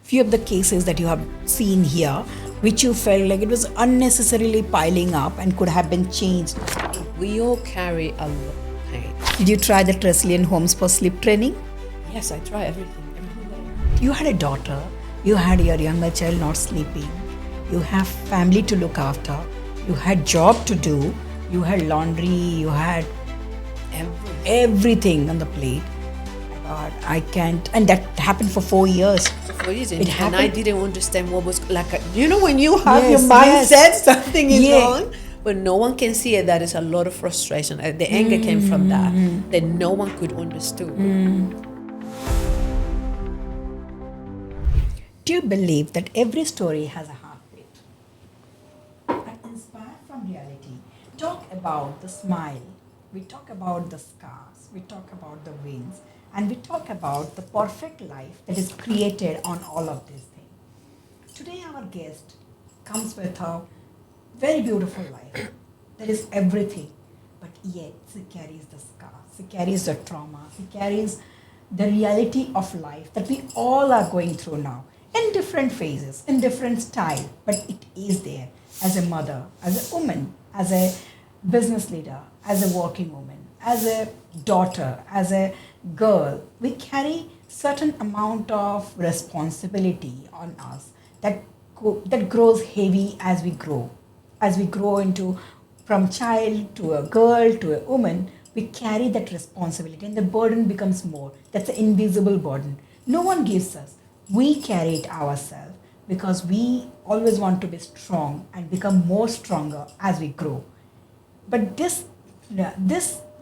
few of the cases that you have seen here, which you felt like it was unnecessarily piling up and could have been changed? We all carry a lot of pain. Did you try the resilient homes for sleep training? Yes, I try everything. You had a daughter, you had your younger child not sleeping, you have family to look after, you had job to do, you had laundry, you had everything on the plate. God, I can't. And that happened for 4 years. For reason. It And happened. I didn't understand what was like. When you have Yes, your mindset, yes. something is Yeah. wrong, but no one can see it. That is a lot of frustration. The anger came from that no one could understand. Do you believe that every story has a heartbeat? And inspired from reality, talk about the smile, we talk about the scars, we talk about the wins, and we talk about the perfect life that is created on all of these things. Today our guest comes with a very beautiful life. There is everything, but yet she carries the scars, she carries the trauma, she carries the reality of life that we all are going through now in different phases, in different style, but it is there as a mother, as a woman, as a business leader, as a working woman, as a daughter, as a girl. We carry certain amount of responsibility on us that grows heavy as we grow into from child to a girl to a woman. We carry that responsibility and the burden becomes more. That's an invisible burden. No one gives us. We carry it ourselves because we always want to be strong and become more stronger as we grow. But this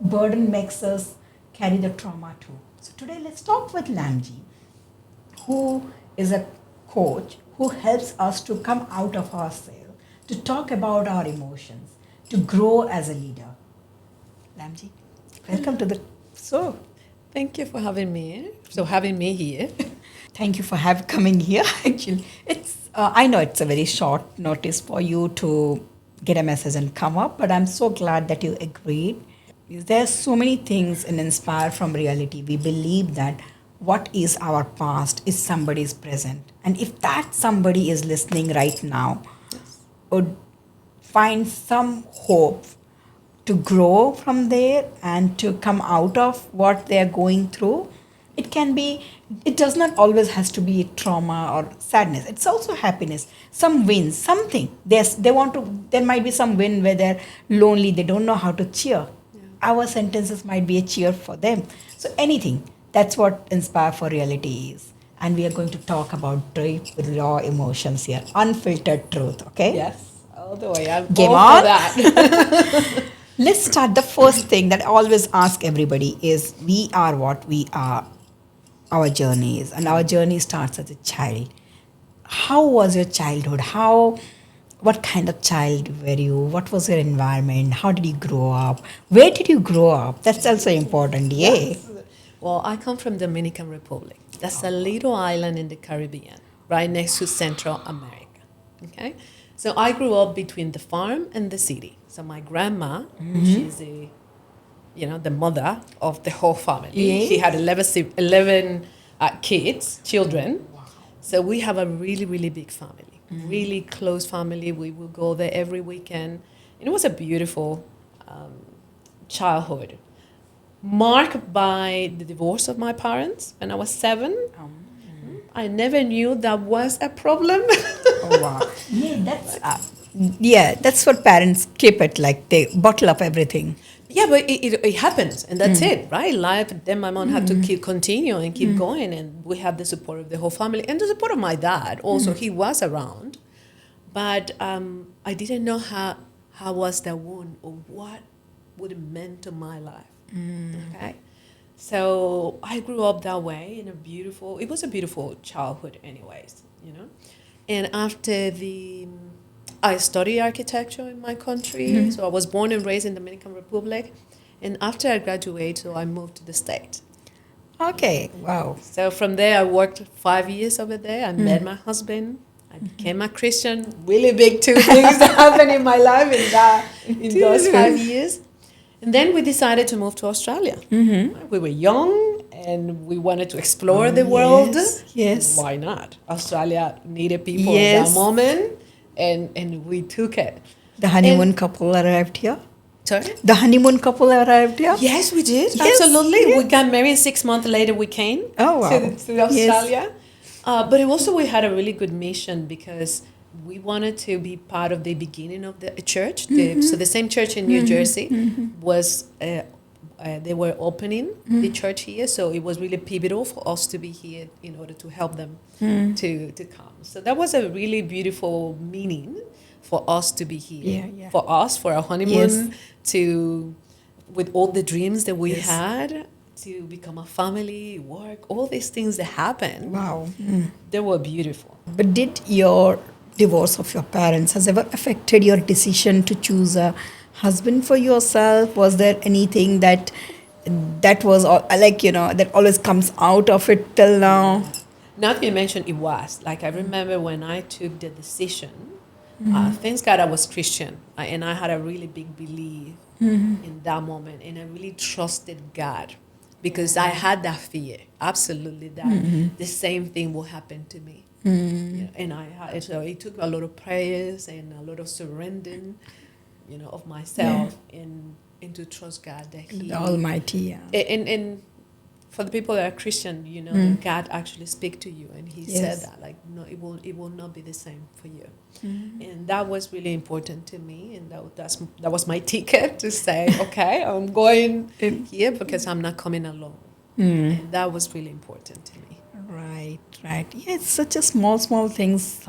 burden makes us carry the trauma too. So today let's talk with Lamgi, who is a coach who helps us to come out of ourselves, to talk about our emotions, to grow as a leader. Lamgi, welcome to the show. Thank you for having me here. Thank you for coming here. Actually, I know it's a very short notice for you to get a message and come up, but I'm so glad that you agreed. There's so many things in Inspire from Reality. We believe that what is our past is somebody's present. And if that somebody is listening right now, would find some hope to grow from there and to come out of what they're going through. It does not always has to be trauma or sadness. It's also happiness. Some wins, something. There might be some win where they're lonely, they don't know how to cheer. Yeah. Our sentences might be a cheer for them. So anything, that's what Inspire for Reality is. And we are going to talk about deep, raw emotions here. Unfiltered truth, okay? Yes, all the way. I'm Game all on. for that. Let's start. The first thing that I always ask everybody is, we are what we are. Our journey is, and our journey starts as a child. How was your childhood? What kind of child were you? What was your environment? How did you grow up? Where did you grow up? That's also important. Yes. Well, I come from Dominican Republic. That's a little island in the Caribbean, right next to Central America. Okay, so I grew up between the farm and the city. So my grandma, she's the mother of the whole family. Yeah. She had 11 children. Wow. So we have a really, really big family, really close family. We will go there every weekend. And it was a beautiful childhood, marked by the divorce of my parents when I was 7. I never knew that was a problem. Oh, wow. That's what parents keep it, like they bottle up everything. Yeah, but it happens, and that's it, right? Life. Then my mom had to continue and keep going, and we had the support of the whole family and the support of my dad. Also, he was around, but I didn't know how was that wound or what would it meant to my life. Okay, so I grew up that way it was a beautiful childhood, anyways, And after I studied architecture in my country. So I was born and raised in the Dominican Republic. And after I graduated, so I moved to the States. Okay, wow. So from there, I worked 5 years over there. I met my husband. I became a Christian. Really big two things that happened in my life in those 5 years. And then we decided to move to Australia. We were young and we wanted to explore the world. Yes. Why not? Australia needed people at Yes. that moment, and we took it. The honeymoon And- couple arrived here. Sorry? The honeymoon couple arrived here. Yes, we did. Yes, Absolutely. yes. We got married 6 months later. We came Oh, wow. to Australia. But it also, we had a really good mission because we wanted to be part of the beginning of the church. So the same church in New Jersey was, they were opening the church here. So it was really pivotal for us to be here in order to help them to come. So that was a really beautiful meaning for us to be here. Yeah. For us, for our honeymoon, with all the dreams that we had, to become a family, work, all these things that happened. Wow. They were beautiful. But did your divorce of your parents has ever affected your decision to choose a husband for yourself? Was there anything that was that always comes out of it till now? Now that you mentioned it was, like I remember when I took the decision, thanks God I was Christian, and I had a really big belief in that moment, and I really trusted God because I had that fear, absolutely, that the same thing will happen to me. And so it took a lot of prayers and a lot of surrendering, of myself and to trust God that He, The Almighty. and for the people that are Christian, that God actually speak to you, and He said that, like, no, it will not be the same for you, and that was really important to me, and that was my ticket to say, okay, I'm going here because I'm not coming alone, and that was really important to me. Right. Yeah, it's such a small things.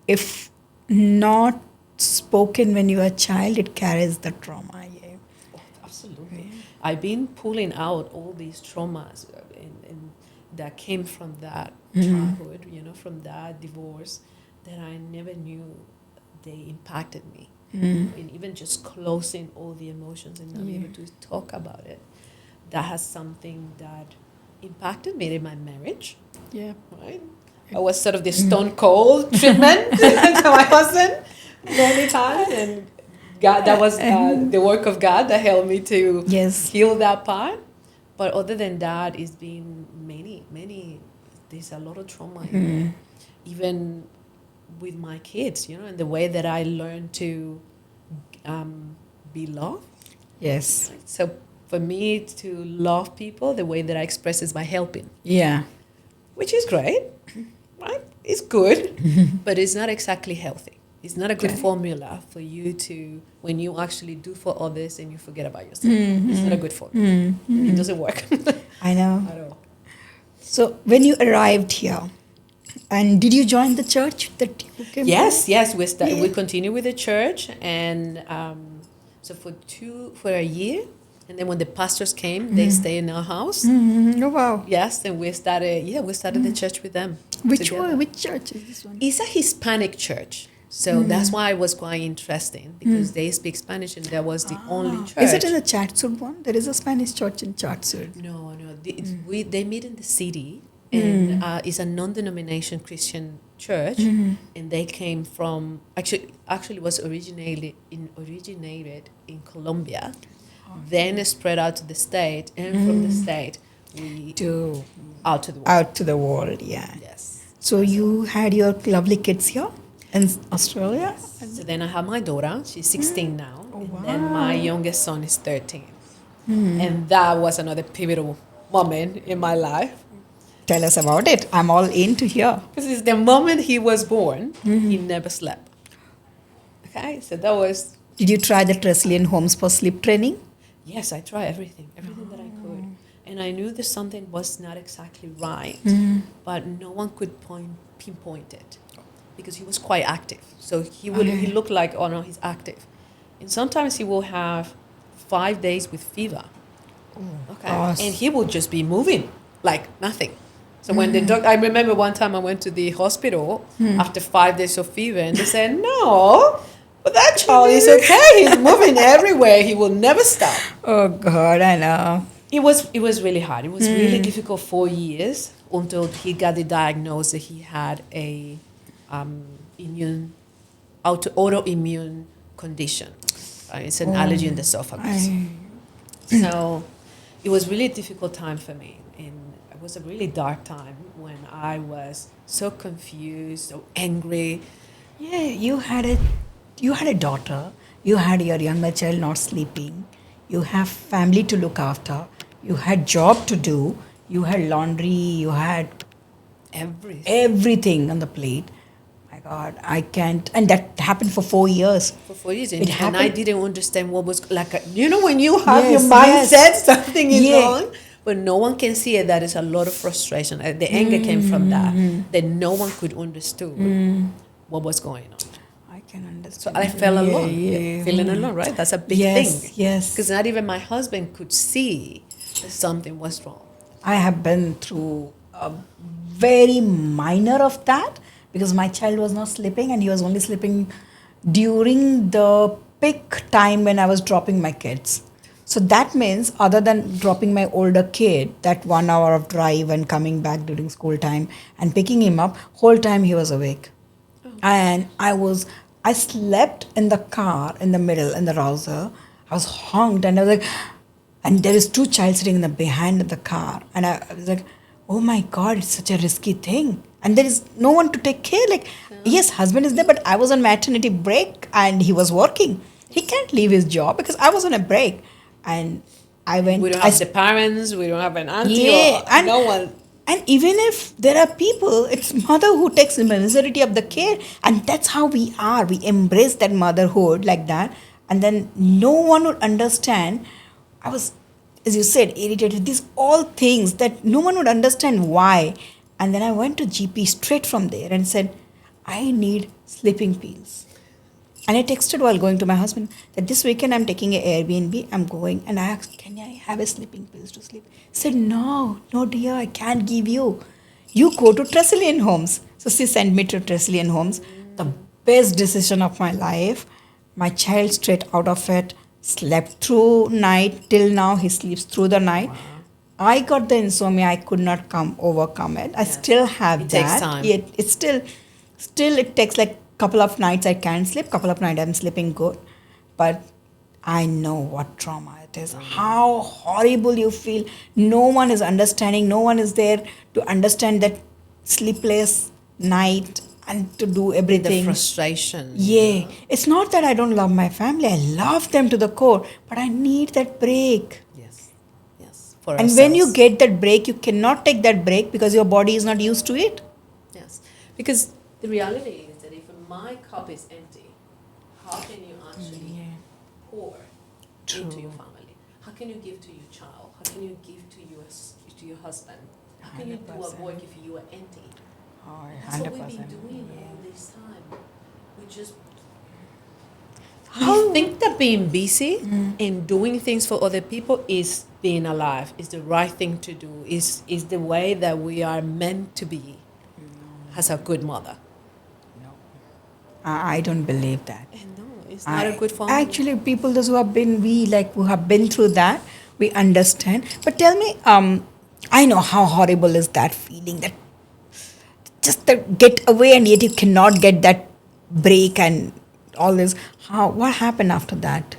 If not spoken when you are a child, it carries the trauma. Yeah. Oh, absolutely. I've been pulling out all these traumas and that came from that childhood, from that divorce, that I never knew they impacted me. And even just closing all the emotions and not being able to talk about it, that has something that impacted me in my marriage. Yeah. Right? I was sort of the stone cold treatment to my husband many times, and God, that was the work of God that helped me to heal that part. But other than that, it's been many. There's a lot of trauma here. Even with my kids, and the way that I learned to be loved. Yes. So for me to love people, the way that I express is by helping. Yeah. Which is great, right? It's good, but it's not exactly healthy. It's not a good formula for you to, when you actually do for others and you forget about yourself. It's not a good formula. It doesn't work. I know. At all. So when you arrived here, and did you join the church that you came Yes. We continue with the church, and so for a year, and then when the pastors came, they stayed in our house. Oh, wow. Yes, and we started the church with them. Which church is this one? It's a Hispanic church. So that's why it was quite interesting, because they speak Spanish, and that was the only church. Is it in the chatswood one? There is a Spanish church in Chatswood. No. They meet in the city, and it's a non-denomination Christian church, and they came from, actually was originated in Colombia, then spread out to the state, and from the state out to the world. Out to the world, yeah. Yes. So you had your lovely kids here in Australia? So then I have my daughter. She's 16 now. And then my youngest son is 13. And that was another pivotal moment in my life. Tell us about it. I'm all in to hear. Because it's the moment he was born, he never slept. Okay, so that was... Did you try the Treslian Homes for sleep training? Yes, I tried everything that I could. And I knew that something was not exactly right, but no one could pinpoint it, because he was quite active. So he looked like, oh no, he's active. And sometimes he will have 5 days with fever. Okay. And he will just be moving like nothing. So when the doctor, I remember one time I went to the hospital after 5 days of fever, and they said, no, but that child is okay. He's moving everywhere. He will never stop. Oh God, I know. It was really hard. It was really difficult 4 years until he got the diagnosis that he had a autoimmune condition. It's an allergy in the esophagus. So it was really a difficult time for me. And it was a really dark time when I was so confused, so angry. Yeah, you had a daughter, you had your younger child not sleeping, you have family to look after, you had job to do, you had laundry, you had Everything. everything on the plate. My God, I can't. And that happened for 4 years. For 4 years, It and I happened. didn't understand what was like. When you have your Yes, mindset, yes. something is Yeah. wrong, but no one can see it. That is a lot of frustration. The anger came from that no one could understood what was going on. I can So understand. I felt Yeah, alone, yeah. feeling alone. Right, that's a big Yes, thing. yes. Because not even my husband could see that something was wrong. I have been through a very minor of that because my child was not sleeping and he was only sleeping during the peak time when I was dropping my kids. So that means, other than dropping my older kid, that 1 hour of drive and coming back during school time and picking him up, whole time he was awake. And I slept in the car in the middle, in the rouser. I was honked and I was like, and there is two child sitting in the behind of the car. And I was like, oh my God, it's such a risky thing. And there is no one to take care. Like, yes, husband is there, but I was on maternity break and he was working. He can't leave his job because I was on a break. And I went. We don't I have the parents. We don't have an auntie. yeah, Or and no one. and even if there are people, it's mother who takes the majority of the care, and that's how we are. We embrace that motherhood like that, and then no one would understand. I was, as you said, irritated. These all things that no one would understand why, and then I went to GP straight from there and said, I need sleeping pills. And I texted while going to my husband that this weekend I'm taking an Airbnb. I'm going, and I asked, can I have a sleeping pills to sleep? He said, no, no dear, I can't give you. You go to Tresillian Homes. So she sent me to Tresillian Homes. The best decision of my life. My child straight out of it, slept through night. Till now he sleeps through the night. I got the insomnia. I could not overcome it. I still have It that. takes time. It's still it takes like couple of nights I can't sleep, couple of nights I'm sleeping good, but I know what trauma it is, how horrible you feel. No one is understanding, no one is there to understand that sleepless night and to do The everything. frustration. Yeah, it's not that I don't love my family, I love them to the core, but I need that break. Yes. Yes. For And when you ourselves. get that break, you cannot take that break because your body is not used to it. Yes, because the reality is that if my cup is empty, how can you actually pour into your family? How can you give to your child? How can you give to your husband? How can you do a 100%. work if you are empty? Oh, That's what we've been doing all this time. We just How- we think that being busy and doing things for other people is being alive, is the right thing to do, is the way that we are meant to be as a good mother. I don't believe that. And no, it's not a good formula. Actually, people those who have been who have been through that, we understand. But tell me, I know how horrible is that feeling, that just the get away and yet you cannot get that break and all this. What happened after that?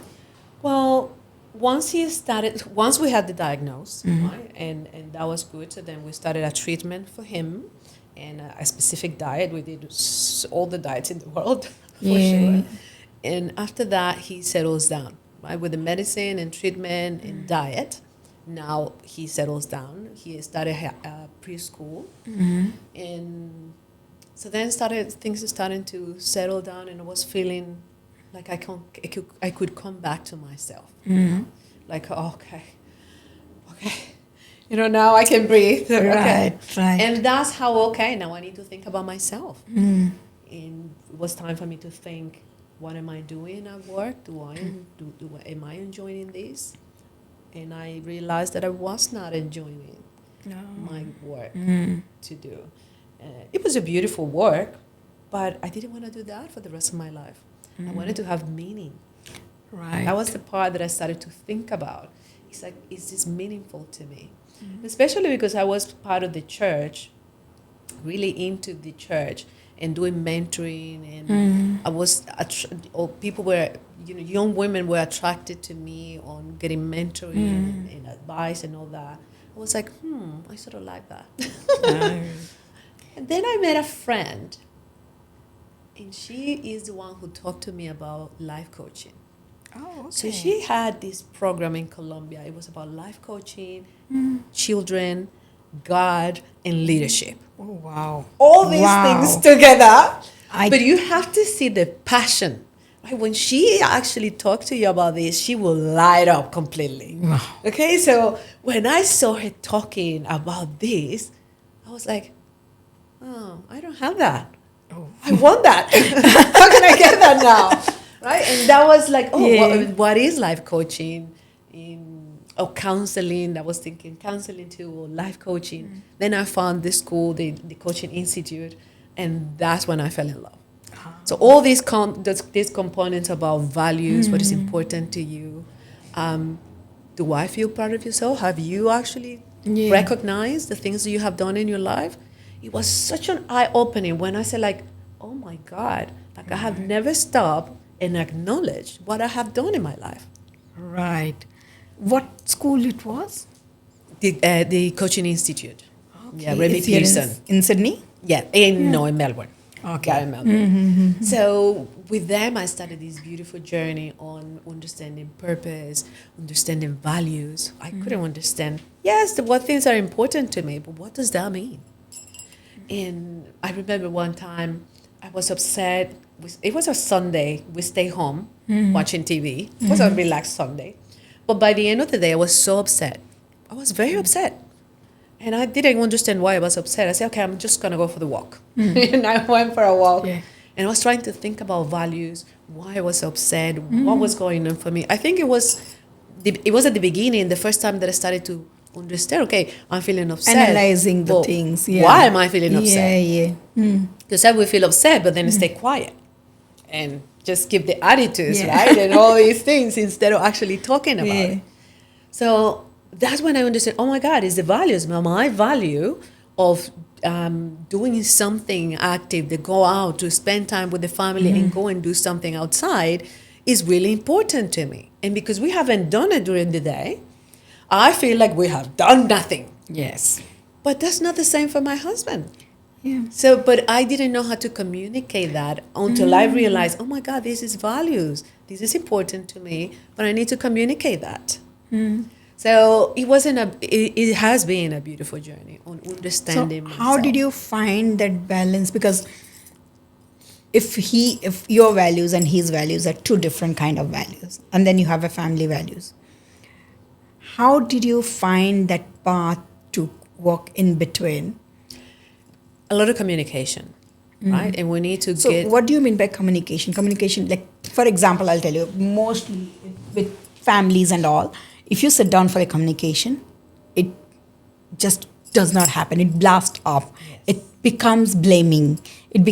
Well, once we had the diagnosis, right, and that was good. So then we started a treatment for him, and a specific diet. We did all the diets in the world, for sure. And after that, he settles down, right, with the medicine and treatment and diet. Now he settles down. He started preschool, and so then things are starting to settle down, and I was feeling like I could come back to myself. Like, okay, now I can breathe. Okay. Right. And that's how, okay, now I need to think about myself. And it was time for me to think, what am I doing at work? Am I enjoying this? And I realized that I was not enjoying my work to do. It was a beautiful work, but I didn't want to do that for the rest of my life. I wanted to have meaning. Right. That was the part that I started to think about. It's like, is this meaningful to me? Especially because I was part of the church, really into the church and doing mentoring, and I was people were, young women were attracted to me on getting mentoring and advice and all that. I was like, I sort of like that. And then I met a friend, and she is the one who talked to me about life coaching. Oh, okay. So she had this program in Colombia. It was about life coaching, children, God, and leadership. Oh, wow. All these things together. I- But you have to see the passion. Right? When she actually talked to you about this, she will light up completely. Wow. Okay, so when I saw her talking about this, I was like, oh, I don't have that. Oh. I want that. How can I get that now? Right? And that was like, what is life coaching? Or counseling. I was thinking counseling too, or life coaching. Then I found this school, the Coaching Institute, and that's when I fell in love. So all these components about values, what is important to you. Do I feel proud of yourself? Have you actually recognized the things that you have done in your life? It was such an eye-opening when I said, like, oh my God, like I have never stopped and acknowledged what I have done in my life. Right. What school it was? The Coaching Institute. Okay. Yeah, Remy It's here Pearson. in Sydney? No, in Melbourne. Okay. Yeah, in Melbourne. So with them, I started this beautiful journey on understanding purpose, understanding values. I couldn't understand, what things are important to me, but what does that mean? And I remember one time I was upset. It was a Sunday. We stayed home watching TV. It was a relaxed Sunday. But by the end of the day, I was so upset. I was very upset. And I didn't understand why I was upset. I said, okay, I'm just going to go for the walk. And I went for a walk. Yeah. And I was trying to think about values, why I was upset, what was going on for me. I think it was at the beginning, the first time that I started to understand, okay, I'm feeling upset. Analyzing the things. Yeah. Why am I feeling upset? Yeah. Because I would feel upset, but then stay quiet and just keep the attitudes, right? And all these things instead of actually talking about it. So that's when I understood, oh my God, it's the values. My value of doing something active, to go out, to spend time with the family and go and do something outside is really important to me. And because we haven't done it during the day, I feel like we have done nothing. Yes. But that's not the same for my husband. Yeah. So, but I didn't know how to communicate that until I realized, oh my God, this is values. This is important to me, but I need to communicate that. So it has been a beautiful journey on understanding myself. How did you find that balance? Because if your values and his values are two different kind of values, and then you have a family values, how did you find that path to walk in between? A lot of communication, right? And we need to So get... what do you mean by communication? Communication, like, for example, I'll tell you, mostly with families and all, if you sit down for a communication, it just does not happen. It blasts off. Yes. It becomes blaming. It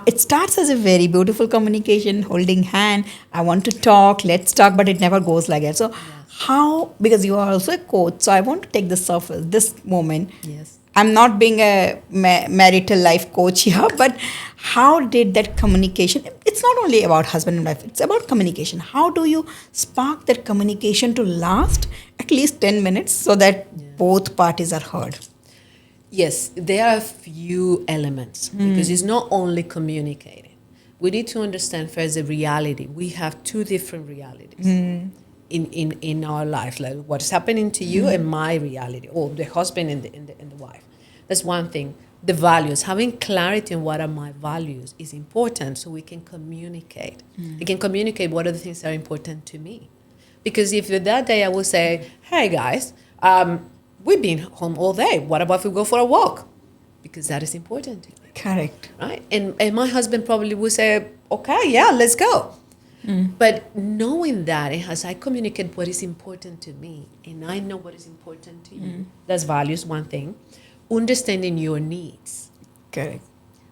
starts as a very beautiful communication, holding hand. I want to talk, let's talk, but it never goes like that. So how, because you are also a coach, so I want to take this moment. Yes. I'm not being a marital life coach here, but how did that communication, it's not only about husband and wife, it's about communication. How do you spark that communication to last at least 10 minutes so that both parties are heard? Yes, there are a few elements because it's not only communicating. We need to understand first the reality. We have two different realities in our life, like what's happening to you and my reality, or the husband and the wife. That's one thing. The values, having clarity on what are my values is important so we can communicate. We can communicate what are the things that are important to me. Because if that day I will say, hey guys, we've been home all day. What about if we go for a walk? Because that is important to me. Correct. Right? And my husband probably would say, okay, yeah, let's go. But knowing that, as I communicate what is important to me, and I know what is important to you, that's values, one thing. Understanding your needs. Correct.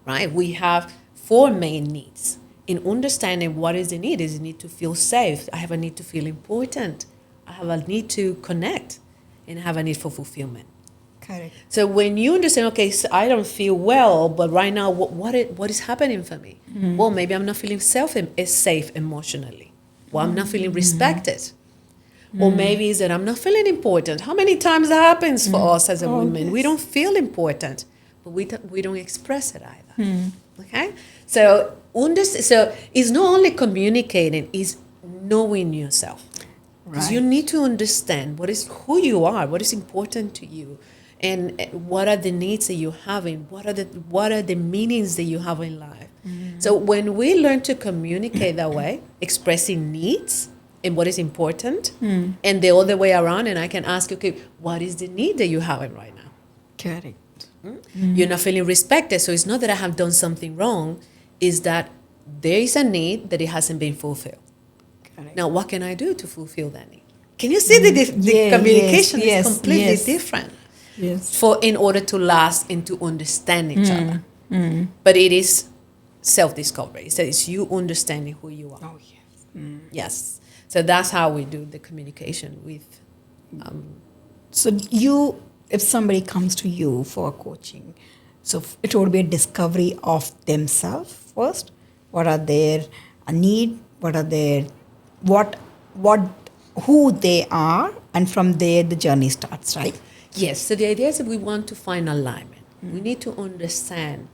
Right? We have 4 main needs. In understanding what is the need, is the need to feel safe. I have a need to feel important. I have a need to connect. And I have a need for fulfillment. Correct. So when you understand, okay, so I don't feel well, but right now, what is happening for me? Well, maybe I'm not feeling safe emotionally. Well, I'm not feeling respected. Or maybe is that I'm not feeling important. How many times that happens for us as a woman? We don't feel important, but we don't express it either. Okay? So it's not only communicating, it's knowing yourself. Because you need to understand who you are, what is important to you, and what are the needs that you're having, what are the meanings that you have in life. So when we learn to communicate that way, expressing needs and what is important, and the other way around, and I can ask, okay, what is the need that you're having right now? Correct. You're not feeling respected, so it's not that I have done something wrong, is that there is a need that it hasn't been fulfilled. Correct. Now, what can I do to fulfill that need? Can you see the communication is completely different? Yes. In order to last and to understand each other. But it is self-discovery. So it's you understanding who you are. Oh, yes. Yes. So that's how we do the communication with. So if somebody comes to you for coaching, so it would be a discovery of themselves first. What are their need? What are their who they are, and from there the journey starts, right? Yes. So the idea is that we want to find alignment. We need to understand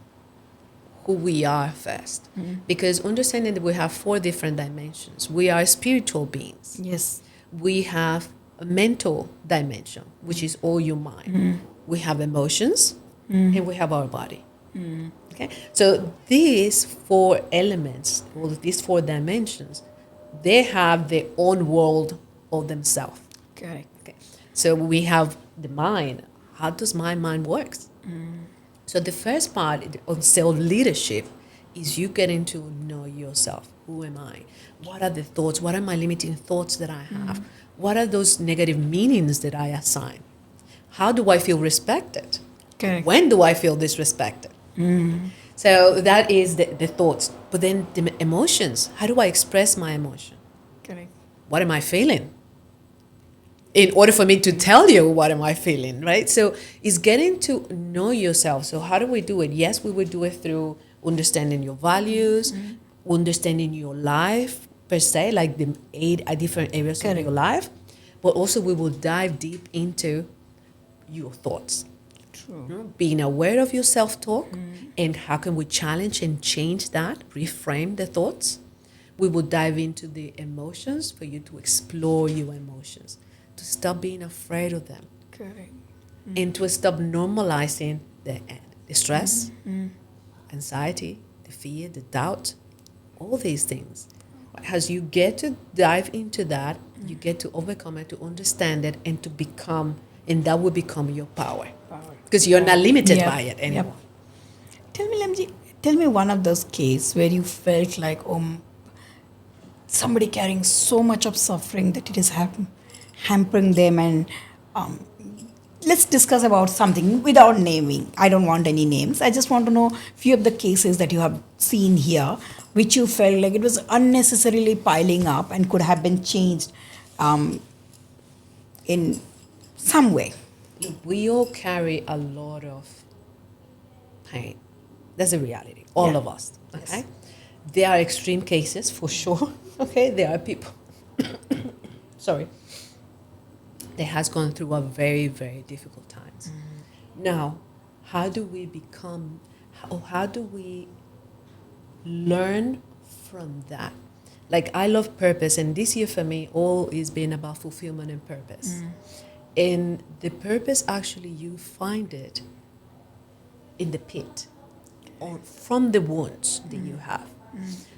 who we are first, because understanding that we have 4 different dimensions. We are spiritual beings. Yes. We have a mental dimension, which is all your mind. We have emotions, and we have our body. Okay, so these 4 elements, or these 4 dimensions, they have their own world of themselves. Correct. Okay, so we have the mind. How does my mind works? So the first part of self-leadership is you getting to know yourself. Who am I? What are the thoughts? What are my limiting thoughts that I have? What are those negative meanings that I assign? How do I feel respected? Correct. When do I feel disrespected? So that is the thoughts. But then the emotions. How do I express my emotion? Correct. What am I feeling? In order for me to tell you what am I feeling, right? So it's getting to know yourself. So how do we do it? Yes, we would do it through understanding your values, understanding your life per se, like the 8 different areas of your life. But also we will dive deep into your thoughts. True. Being aware of your self-talk and how can we challenge and change that, reframe the thoughts. We will dive into the emotions for you to explore your emotions, to stop being afraid of them. Correct. And to stop normalizing the stress, anxiety, the fear, the doubt, all these things. As you get to dive into that, you get to overcome it, to understand it, and to become, and that will become your power. Because you're not limited by it anymore. Tell me, Lamgi, tell me one of those cases where you felt like, somebody carrying so much of suffering that it is hampering them, and let's discuss about something without naming. I don't want any names. I just want to know a few of the cases that you have seen here, which you felt like it was unnecessarily piling up and could have been changed in some way. We all carry a lot of pain. That's a reality. All of us. Okay. Yes. There are extreme cases for sure. Okay. There are people. Sorry. That has gone through a very, very difficult times. Now, how do we become? How do we learn from that? Like, I love purpose, and this year for me, all is been about fulfillment and purpose. And the purpose, actually, you find it in the pit, or from the wounds that you have.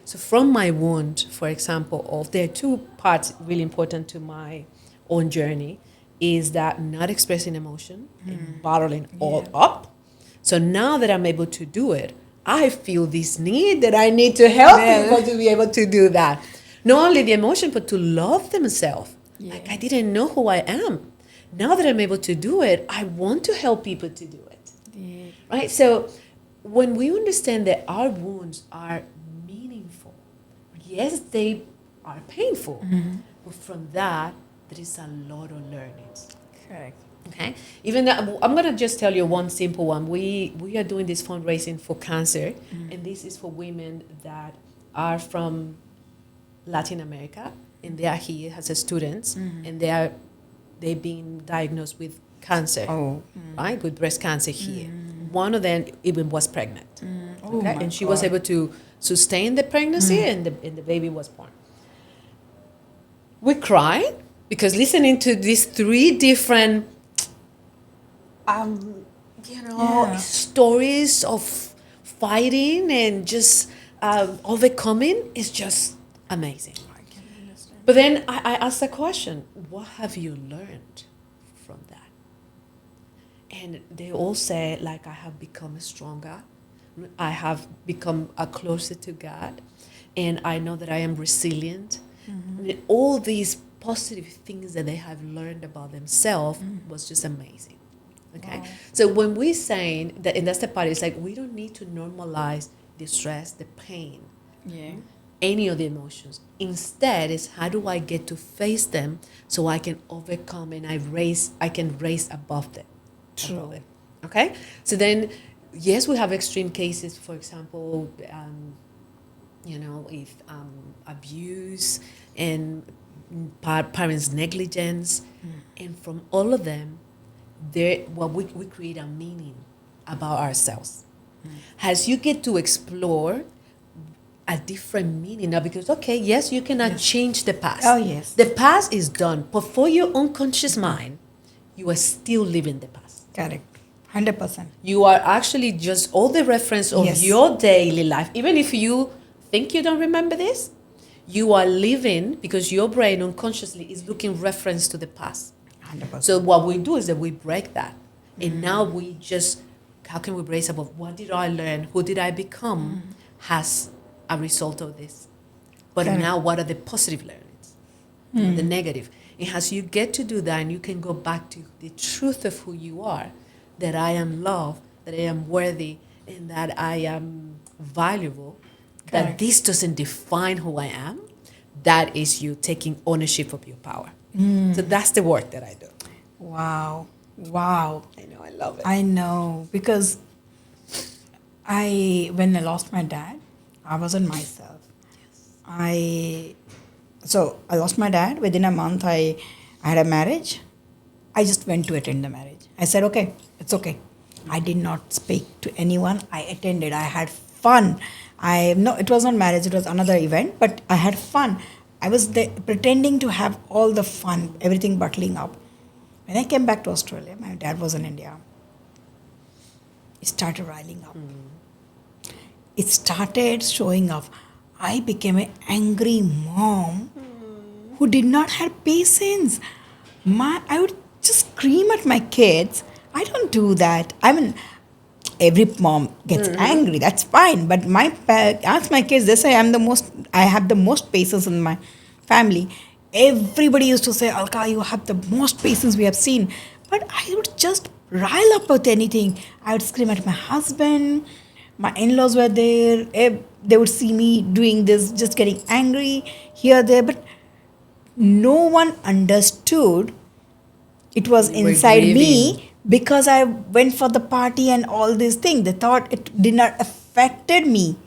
So from my wound, for example, there are 2 parts really important to my own journey, is that not expressing emotion and bottling all up. So now that I'm able to do it, I feel this need that I need to help people to be able to do that. Not only the emotion, but to love themselves. Like, I didn't know who I am. Now that I'm able to do it, I want to help people to do it. Right? So when we understand that our wounds are meaningful, yes, they are painful, but from that, there is a lot of learnings. Correct. Okay. Even I'm gonna just tell you one simple one. We are doing this fundraising for cancer, and this is for women that are from Latin America and they are here as a students, and they've been diagnosed with cancer, right, with breast cancer here. One of them even was pregnant, okay, and she was able to sustain the pregnancy, and the baby was born. We cried because listening to these three different, stories of fighting and just overcoming is just amazing. I can understand. But then I asked the question, what have you learned from that? And they all say, like, I have become stronger. I have become closer to God. And I know that I am resilient. All these positive things that they have learned about themselves was just amazing. Okay. Wow. So when we're saying that, and that's the part, it's like we don't need to normalize the stress, the pain, Yeah. any of the emotions. Instead, is how do I get to face them so I can overcome and I can raise above them. True. Above it. Okay? So then, yes, we have extreme cases, for example, if abuse and parents' negligence, and from all of them, we create a meaning about ourselves. As you get to explore a different meaning now, because yes, you cannot change the past. Oh, yes. The past is done, but for your unconscious mind, you are still living the past. Correct. 100%. You are actually just all the reference of Yes. your daily life. Even if you think you don't remember this, you are living because your brain unconsciously is looking reference to the past. 100%. So what we do is that we break that. And now we just, how can we brace above? What did I learn? Who did I become as a result of this? But Correct. now what are the positive learnings? The negative. And as you get to do that, and you can go back to the truth of who you are, that I am loved, that I am worthy, and that I am valuable, that Correct. this doesn't define who I am, that is you taking ownership of your power. So that's the work that I do. Wow. Wow. I know, I love it. I know, because when I lost my dad, I wasn't myself. I lost my dad. Within a month, I had a marriage. I just went to attend the marriage. I said, okay, it's okay. I did not speak to anyone. I attended. I had fun. It was not marriage. It was another event, but I had fun. I was there pretending to have all the fun, everything bottling up. When I came back to Australia, my dad was in India. It started riling up. It started showing up. I became an angry mom who did not have patience. I would just scream at my kids. I don't do that. I mean, every mom gets angry. That's fine. But ask my kids. They say I have the most patience in my family. Everybody used to say, Alka, you have the most patience we have seen. But I would just rile up with anything. I would scream at my husband. My in-laws were there. They would see me doing this, just getting angry here, there. But no one understood it was You were inside grieving. me because I went for the party and all these things. They thought it did not affected me.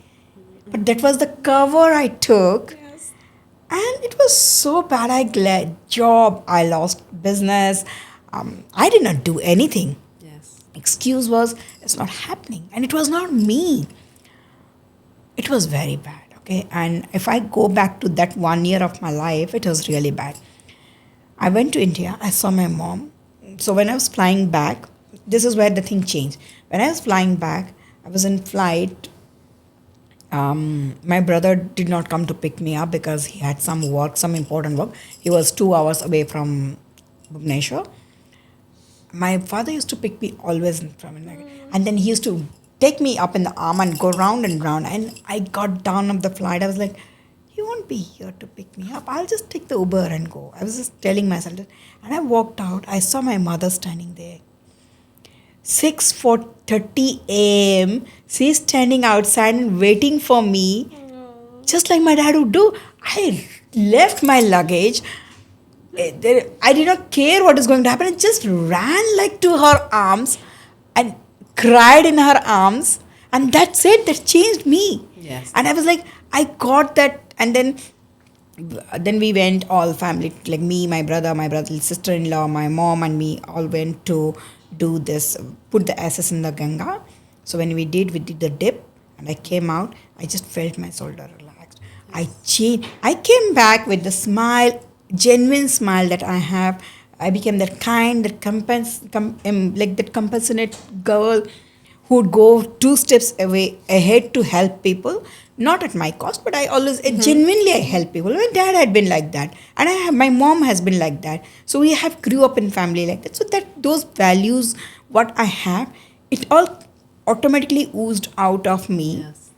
But that was the cover I took. Yes. And it was so bad. Job, I lost business. I did not do anything. Yes. Excuse was, it's not happening. And it was not me. It was very bad, okay? And if I go back to that 1 year of my life, it was really bad. I went to India. I saw my mom. So when I was flying back, this is where the thing changed. When I was flying back, I was in flight. My brother did not come to pick me up because he had some important work. He was 2 hours away from Bhubaneswar. My father used to pick me always from India. And then he used to take me up in the arm and go round and round. And I got down of the flight. I was like, he won't be here to pick me up. I'll just take the Uber and go. I was just telling myself that. And I walked out. I saw my mother standing there. 6:30 a.m. She's standing outside and waiting for me. Just like my dad would do. I left my luggage. I did not care what is going to happen. I just ran like to her arms and cried in her arms. And that's it. That changed me. Yes. And I was like, I got that. And then then we went all family, like me, my brother, sister-in-law, my mom, and me all went to do this, put the ashes in the Ganga. So when we did the dip, and I came out, I just felt my shoulder relaxed. I changed. I came back with the smile, genuine smile that I have. I became that kind, that like that compassionate girl who would go 2 steps away ahead to help people, not at my cost, but I always genuinely I help people. My dad had been like that, and my mom has been like that. So we have grew up in family like that. So that those values, what I have, it all automatically oozed out of me. Yes.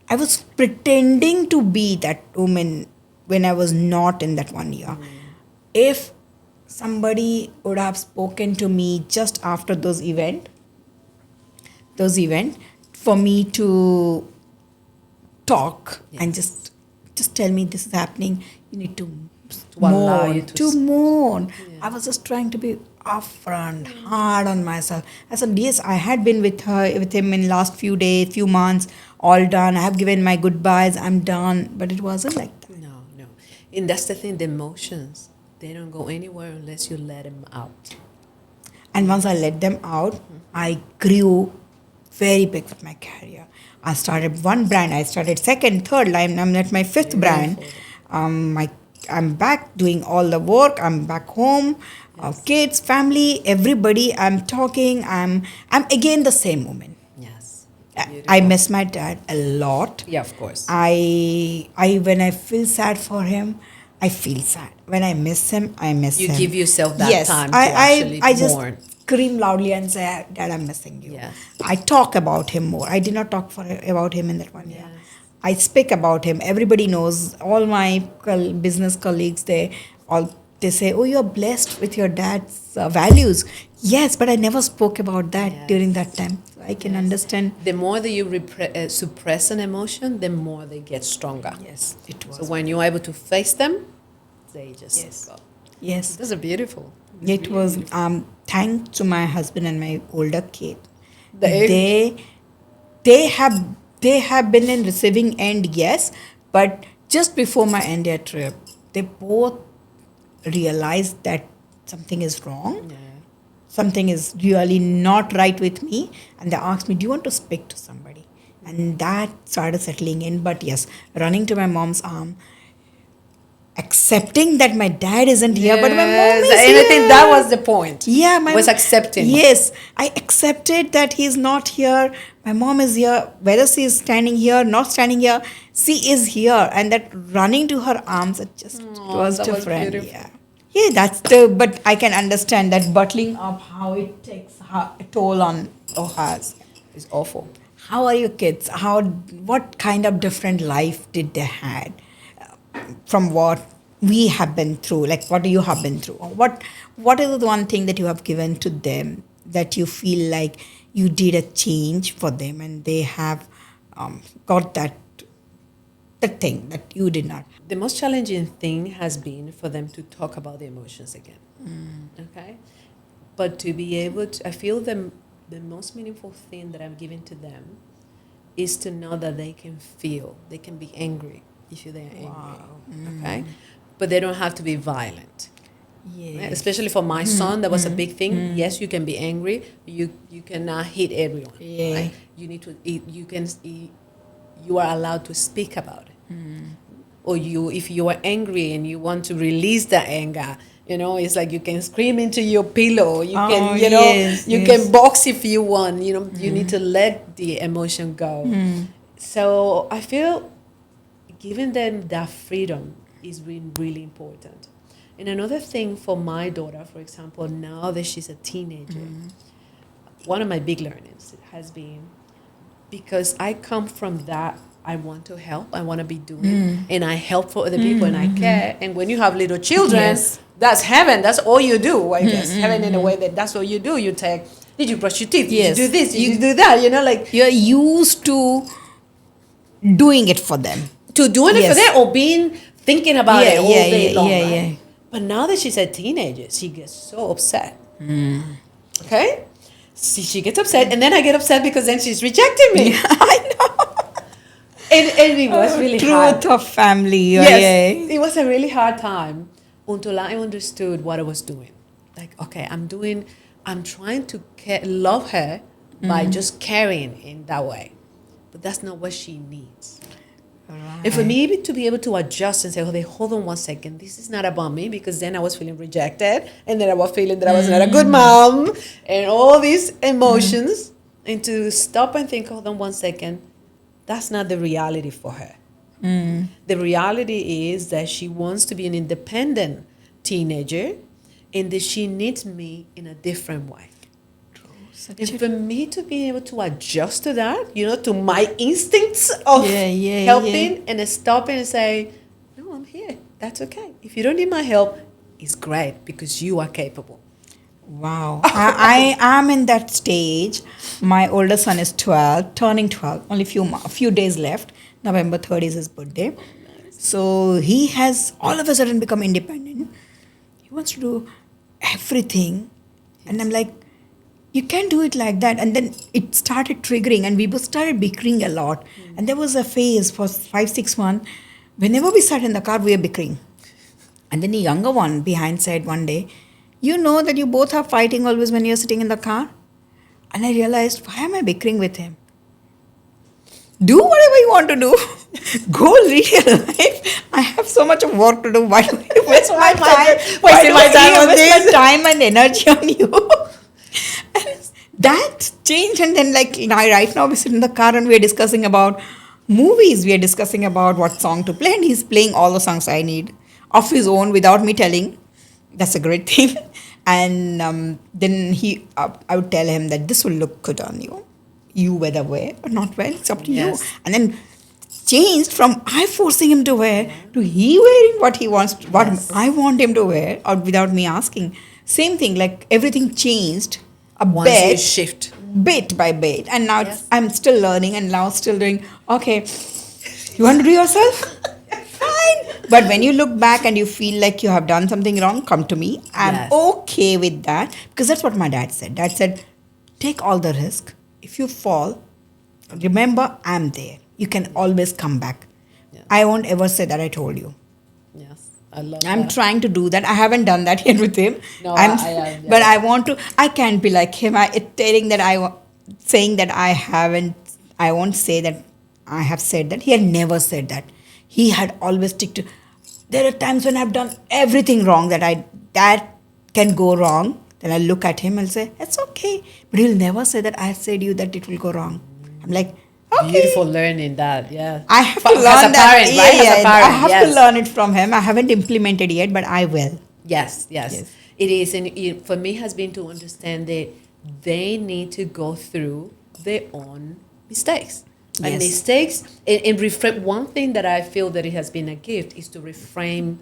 I was pretending to be that woman when I was not in that 1 year. If somebody would have spoken to me just after those event for me to talk and just tell me this is happening, you need to allow you mourn. I was just trying to be upfront, hard on myself. I said, yes, I had been with him in last few days, few months, all done. I have given my goodbyes, I'm done. But it wasn't like that. No. And that's the thing, the emotions, they don't go anywhere unless you let them out. And once I let them out, I grew very big with my career. I started one brand, I started second, third, I'm at my fifth brand. I'm back doing all the work, I'm back home, kids, family, everybody, I'm talking, I'm again the same woman. Yes. I miss my dad a lot. Yeah, of course. I when I feel sad for him, I feel sad. When I miss him, I miss him. You give yourself that time to I actually just mourn. scream loudly and say, Dad, I'm missing you. Yes. I talk about him more. I did not talk about him in that 1 year. Yes. I speak about him. Everybody knows. All my business colleagues, they say, oh, you're blessed with your dad's values. Yes, but I never spoke about that during that time. So I can understand. The more that you suppress an emotion, the more they get stronger. Yes, it was. So when you're able to face them, they just go. Yes. Those are beautiful. It was thanks to my husband and my older kid. The They have been in receiving end, yes, but just before my India trip, they both realized that something is wrong. Yeah. Something is really not right with me, and they asked me, do you want to speak to somebody? And that started settling in. But yes, running to my mom's arm, accepting that my dad isn't here, but my mom is and here. I think that was the point. Yeah, was accepting. Yes, I accepted that he's not here. My mom is here. Whether she is standing here, not standing here, she is here. And that running to her arms, it was that was different. beautiful. Yeah, but I can understand that bottling up, how it takes a toll on us. It's awful. How are your kids? What kind of different life did they had from what we have been through? Like, what you have been through? What is the one thing that you have given to them that you feel like you did a change for them, and they have got that thing that you did not? The most challenging thing has been for them to talk about the emotions again. Okay? But to be able to, I feel the most meaningful thing that I'm giving to them is to know that they can feel, they can be angry if they're angry. Okay? But they don't have to be violent. Yeah. Right? Especially for my son, that was a big thing. Yes, you can be angry. You cannot hit everyone. Yeah. Right? You need to. You are allowed to speak about it. Or if you are angry and you want to release the anger, it's like you can scream into your pillow. You can, you can box if you want. You need to let the emotion go. So I feel giving them that freedom is really, really important. And another thing for my daughter, for example, now that she's a teenager, one of my big learnings has been, because I come from that, I want to help, I want to be doing, and I help for other people, and I care. And when you have little children, that's heaven. That's all you do, I guess. Heaven in a way that's all you do. You take, did you brush your teeth? Did you do this? Did you do that? Like you're used to doing it for them. To doing it for them, or thinking about it all day long. Right? But now that she's a teenager, she gets so upset. Okay? See, she gets upset, and then I get upset because then she's rejecting me. I know. And it was really hard. Truth of family. Yes, Yeah. it was a really hard time until I understood what I was doing. Like, okay, I'm trying to love her by just caring in that way. But that's not what she needs. Right. And for me to be able to adjust and say, okay, hold on one second, this is not about me, because then I was feeling rejected, and then I was feeling that I was not a good mom, and all these emotions, and to stop and think, hold on one second, that's not the reality for her. The reality is that she wants to be an independent teenager, and that she needs me in a different way. And for me to be able to adjust to that, to my instincts of helping and stopping and say, no, I'm here. That's okay. If you don't need my help, it's great because you are capable. Wow. I am in that stage. My older son is 12, turning 12. Only a few days left. November 3rd is his birthday. So he has all of a sudden become independent. He wants to do everything. And I'm like, you can't do it like that. And then it started triggering, and we both started bickering a lot. And there was a phase for 5-6 months. Whenever we sat in the car, we were bickering. And then the younger one behind said one day, you know that you both are fighting always when you're sitting in the car? And I realized, why am I bickering with him? Do whatever you want to do. Go live your life. I have so much of work to do. Why do I waste my time? Wasting my time on this? My time and energy on you? And that changed. And then right now we sit in the car and we are discussing about movies. We are discussing about what song to play. And he's playing all the songs I need of his own without me telling. That's a great thing. And then I would tell him that this will look good on you. You whether wear or not wear, it's up to you. And then changed from I forcing him to wear to he wearing what he wants, what I want him to wear, or without me asking. Same thing, like everything changed Once you shift. bit by bit. And now I'm still learning, and now still doing, okay, you want to do yourself? Fine. But when you look back and you feel like you have done something wrong, come to me. I'm okay with that, because that's what my dad said. Dad said, take all the risk. If you fall, remember, I'm there. You can always come back. Yes. I won't ever say that I told you. Yes, I love I'm that. trying to do that. I haven't done that yet with him. No, I am. But I want to. I can't be like him. Saying that I haven't. I won't say that I have said that. He had never said that. He had always stick to. There are times when I've done everything wrong that can go wrong. Then I look at him and say, it's okay. But he'll never say that I said you that it will go wrong. I'm like, okay. Beautiful learning that, yeah. I have to learn that. Parent, right? As a parent, I have to learn it from him. I haven't implemented yet, but I will. Yes. It is. And for me has been to understand that they need to go through their own mistakes. And mistakes, and reframe. One thing that I feel that it has been a gift is to reframe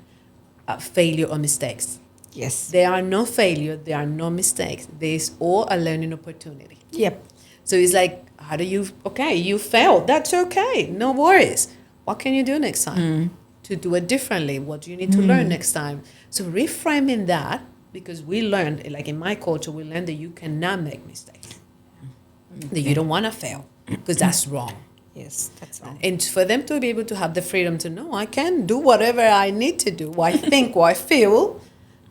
failure or mistakes. Yes. There are no failure. There are no mistakes. There's all a learning opportunity. Yep. So it's like, you failed. That's okay. No worries. What can you do next time to do it differently? What do you need to learn next time? So reframing that, because we learned, like in my culture, we learned that you cannot make mistakes. That you don't want to fail, because that's wrong. Yes, that's wrong. And for them to be able to have the freedom to know, I can do whatever I need to do, what I think, what I feel,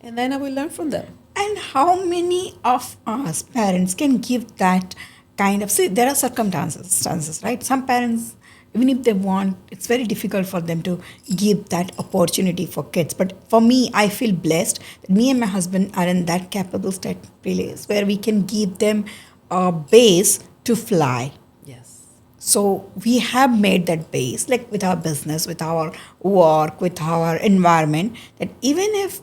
and then I will learn from them. And how many of us parents can give that kind of... See, there are circumstances, right? Some parents, even if they want, it's very difficult for them to give that opportunity for kids. But for me, I feel blessed that me and my husband are in that capable state place where we can give them a base to fly. Yes. So we have made that base, like with our business, with our work, with our environment, that even if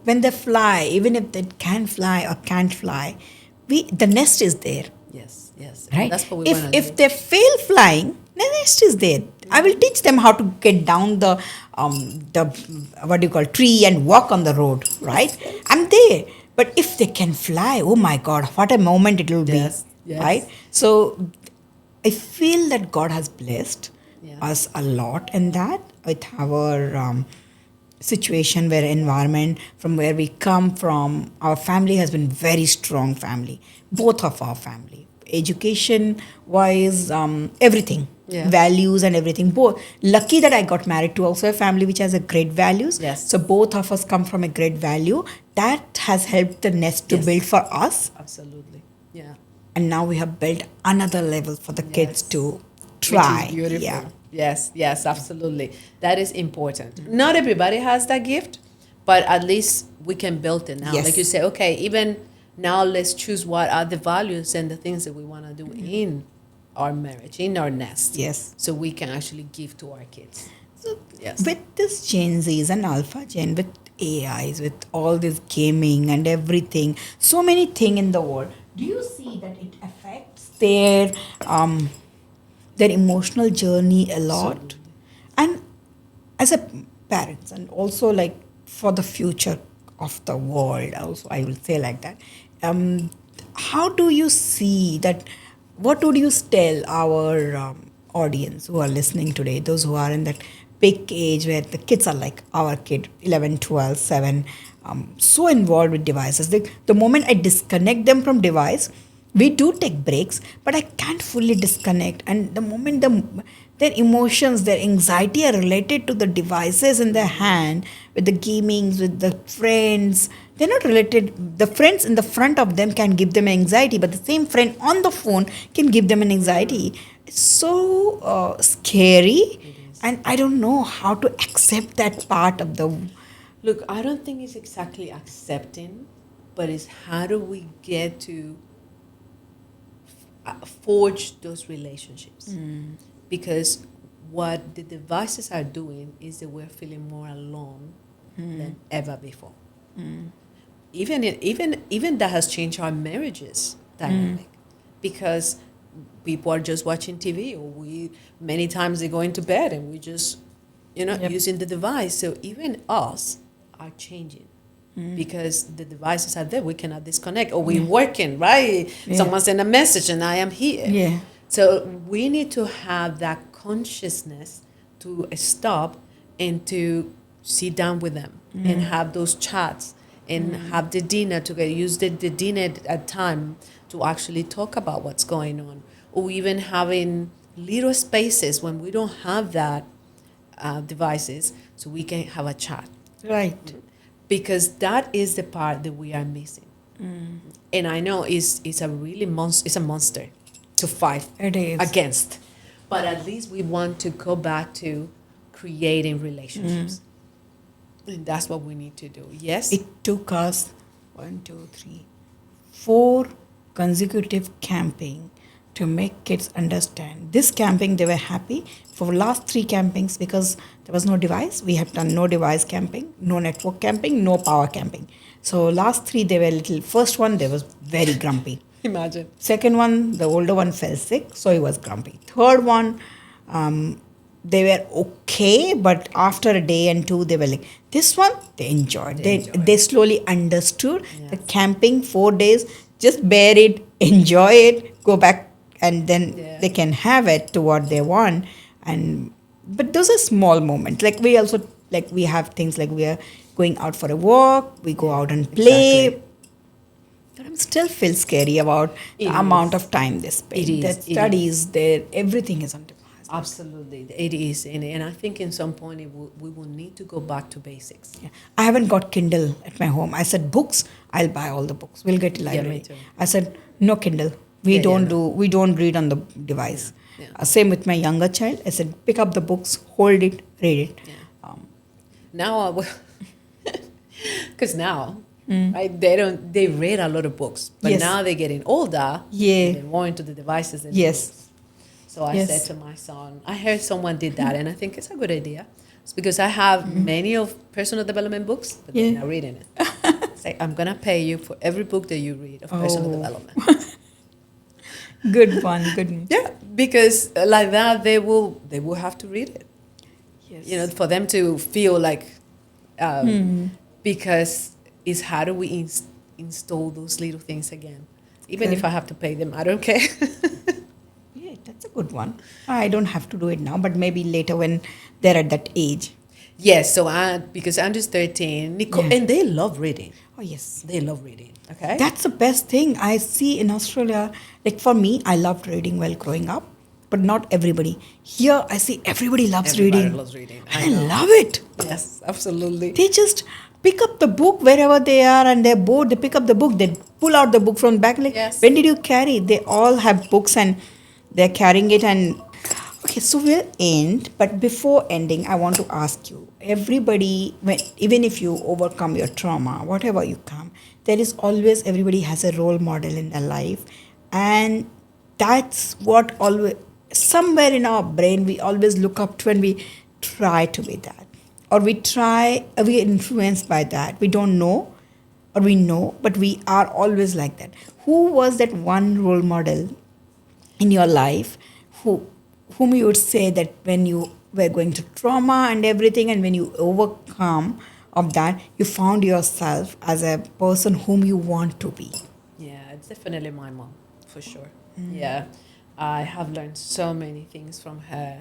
when they fly, even if they can fly or can't fly, the nest is there. Yes. Right? That's what we want to do. If they fail flying, the nest is there. I will teach them how to get down the tree and walk on the road, right? I'm there. But if they can fly, oh my God, what a moment it will be, right? So I feel that God has blessed us a lot in that, with our situation, where environment, from where we come from. Our family has been very strong family, both of our family, education wise, everything. Yeah. values and everything. Both lucky that I got married to also a family which has a great values. Yes. So both of us come from a great value. That has helped the nest to Yes. build for us. Absolutely. Yeah. And now we have built another level for the kids Yes. to Which try. is beautiful. Yeah. Yes, yes, absolutely. That is important. Not everybody has that gift, but at least we can build it now. Yes. Like you say, okay, even now let's choose what are the values and the things that we want to do in our marriage, in our nest. Yes. So we can actually give to our kids. So Yes. with this Gen Zs and Alpha Gen, with AIs, with all this gaming and everything, so many things in the world, do you see that it affects their emotional journey a lot? Absolutely. And as a parents, and also like for the future of the world, also I will say like that. How do you see that? What would you tell our audience who are listening today, those who are in that big age where the kids are like our kid, 11, 12, 7, so involved with devices. The moment I disconnect them from device, we do take breaks, but I can't fully disconnect. And the moment their emotions, their anxiety are related to the devices in their hand, with the gamings, with the friends, they're not related. The friends in the front of them can give them anxiety, but the same friend on the phone can give them an anxiety. It's so scary, and I don't know how to accept that part of the. Look, I don't think it's exactly accepting, but it's how do we get to forge those relationships? Because what the devices are doing is that we're feeling more alone than ever before. Even that has changed our marriages dynamic, because people are just watching TV, or we many times they go into bed and we just Yep. using the device. So even us are changing. Because the devices are there, we cannot disconnect, or we're working, right? Yeah. Someone send a message and I am here. Yeah. So we need to have that consciousness to stop and to sit down with them and have those chats and have the dinner together. Use the dinner at time to actually talk about what's going on, or even having little spaces when we don't have that devices, so we can have a chat. Right. Because that is the part that we are missing. And I know it's a really it's a monster to fight It is. against, but at least we want to go back to creating relationships, and that's what we need to do. Yes. It took us 4 consecutive camping to make kids understand. This camping, they were happy. For last 3 campings, because there was no device, we have done no device camping, no network camping, no power camping. So last 3, they were little. First one, they was very grumpy. Imagine. Second one, the older one fell sick, so he was grumpy. Third one, they were okay, but after a day and 2, they were like, this one, they enjoyed. They slowly understood the camping 4 days, just bear it, enjoy it, go back, and then they can have it to what they want. But those are small moments. Like we also, like we have things like we are going out for a walk, we go out and play. Exactly. But I still feel scary about the amount of time they spend. It is. Their It studies, their everything is on device. Absolutely, it is, and I think in some point we will need to go back to basics. Yeah. I haven't got Kindle at my home. I said books, I'll buy all the books. We'll get a library. me too. I said no Kindle. We don't read on the device. Yeah. Same with my younger child. I said pick up the books, hold it, read it. Yeah. Now, because now, right? They read a lot of books, but Yes. now they're getting older. Yeah. They're more into the devices than Yes. the books. So I Yes. said to my son, I heard someone did that, and I think it's a good idea. It's because I have many of personal development books, but they're not reading it. It's like, I'm gonna pay you for every book that you read of personal development. Good one, good one. Yeah, because like that they will have to read it. Yes. You know, for them to feel like, because it's how do we install those little things again? Even if I have to pay them, I don't care. Yeah, that's a good one. I don't have to do it now, but maybe later when they're at that age. Yes, so because Andrew's 13, Nicole, and they love reading. Oh, yes. They love reading. Okay. That's the best thing I see in Australia. Like for me, I loved reading while growing up. but not everybody. Here, I see everybody loves Everybody reading. loves reading. I love it. Yes, absolutely. They just pick up the book wherever they are and they're bored. They pick up the book, they pull out the book from the back. Like, Yes. when did you carry? They all have books and they're carrying it. And okay, so we'll end. But before ending, I want to ask you, everybody, even if you overcome your trauma, whatever you come, there is always, everybody has a role model in their life. And that's what always, somewhere in our brain, we always look up to and we try to be that. Or we're influenced by that. We don't know, or we know, but we are always like that. Who was that one role model in your life whom you would say that when you were going through trauma and everything, and when you overcome of that, you found yourself as a person whom you want to be? Yeah, it's definitely my mom, for sure. Yeah, I have learned so many things from her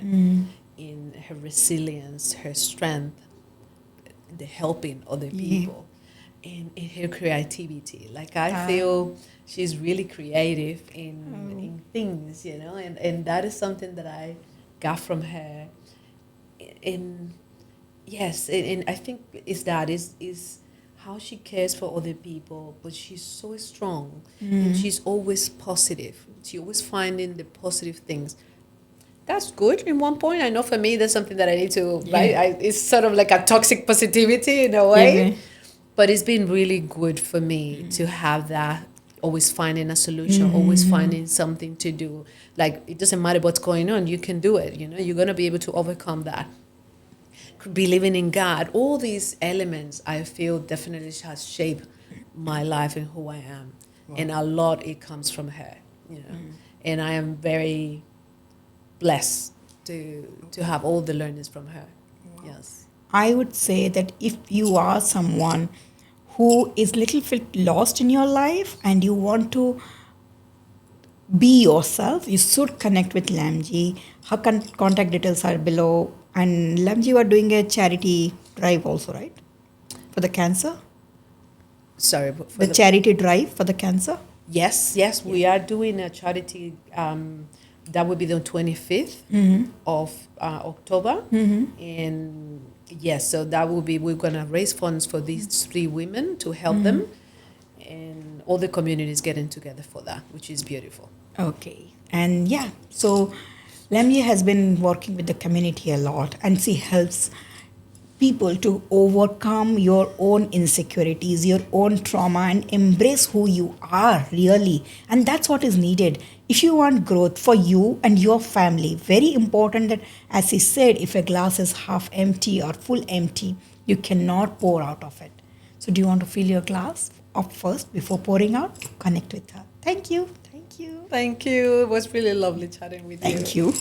in her resilience, her strength, the helping other people, and in her creativity. Like, I feel she's really creative in things, you know, and that is something that I got from her. And yes, and I think is how she cares for other people, but she's so strong and she's always positive. She always finding the positive things. That's good in one point. I know for me, that's something that I need to, right? It's sort of like a toxic positivity in a way. Yeah. But it's been really good for me to have that, always finding a solution, always finding something to do. Like, it doesn't matter what's going on, you can do it. You know, you're going to be able to overcome that. Believing in God, all these elements, I feel definitely has shaped my life and who I am. Wow. And a lot, it comes from her, you know. And I am very blessed to have all the learnings from her. Wow. Yes. I would say that if you are someone who is little bit lost in your life and you want to be yourself, you should connect with Lamgi. Her contact details are below. And Lamgi, you are doing a charity drive also, right? For the cancer? Sorry, for the charity drive for the cancer? Yes, we are doing a charity. That will be the 25th of October. And yes, so that will be, we're going to raise funds for these 3 women to help them. And all the communities getting together for that, which is beautiful. Okay. And yeah, so Lamgi has been working with the community a lot, and she helps people to overcome your own insecurities, your own trauma, and embrace who you are really. And that's what is needed. If you want growth for you and your family, very important that, as he said, if a glass is half empty or full empty, you cannot pour out of it. So do you want to fill your glass up first before pouring out? Connect with her. Thank you. Thank you. Thank you. It was really lovely chatting with you. Thank you.